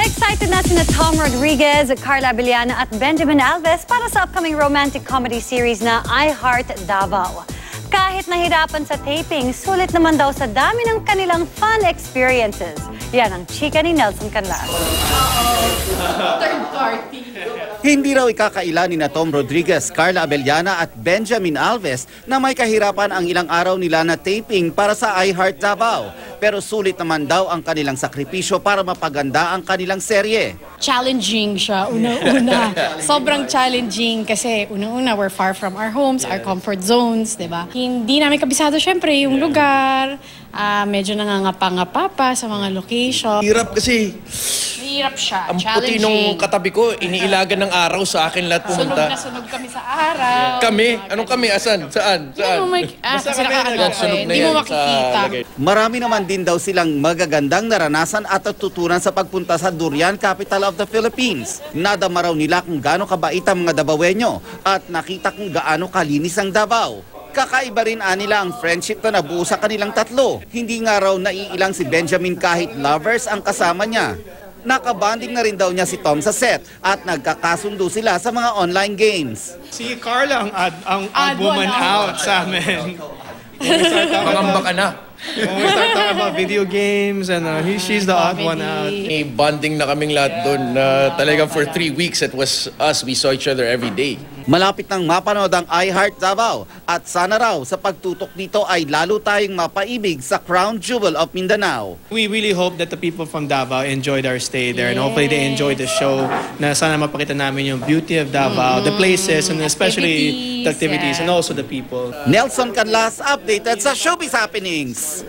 Excited na sina Tom Rodriguez, Carla Abellana at Benjamin Alves para sa upcoming romantic comedy series na I Heart Davao. Kahit nahirapan sa taping, sulit naman daw sa dami ng kanilang fun experiences. Yan ang chika ni Nelson Canlas. Third party. Hindi raw ikakaila ni Tom Rodriguez, Carla Abellana at Benjamin Alves na may kahirapan ang ilang araw nila na taping para sa I Heart Davao. Pero sulit naman daw ang kanilang sakripisyo para mapaganda ang kanilang serye. Challenging siya, una-una. Sobrang challenging kasi una-una, we're far from our homes, our comfort zones, di ba? Hindi namin kabisado syempre yung lugar. Medyo nangangapa-ngapa pa sa mga location. Hirap kasi. Mahirap siya, Ang puti challenging. nung katabi ko, iniilagan ng araw sa akin lahat pumunta. Sunog na sunog kami sa araw. Kami? Anong kami? Asan? Saan? Saan? Kasi kami nakaano sunog na hindi mo yan sa makikita. lagay. Marami naman din daw silang magagandang naranasan at natutunan sa pagpunta sa Durian, capital of the Philippines. Nadama raw nila kung gaano kabait ang mga Davaoenyo at nakita kung gaano kalinis ang Davao. Kakaiba rin nila ang friendship na nabuo sa kanilang tatlo. Hindi nga raw naiilang si Benjamin kahit lovers ang kasama niya. Nakabanding na rin daw niya si Tom sa set at nagkakasundo sila sa mga online games. Si Carla ang odd woman out sa amin. Mangamba ka na. When we start talking about video games and she's the odd one out. May bonding na kaming lahat doon. Talagang for 3 weeks, it was us. We saw each other every day. Malapit nang mapanood ang I Heart Davao at sana raw sa pagtutok dito ay lalo tayong mapaibig sa Crown Jewel of Mindanao. We really hope that the people from Davao enjoyed our stay there and hopefully they enjoyed the show. Na sana mapakita namin yung beauty of Davao, the places and especially the activities and also the people. Nelson Canlas, updated sa Showbiz Happenings.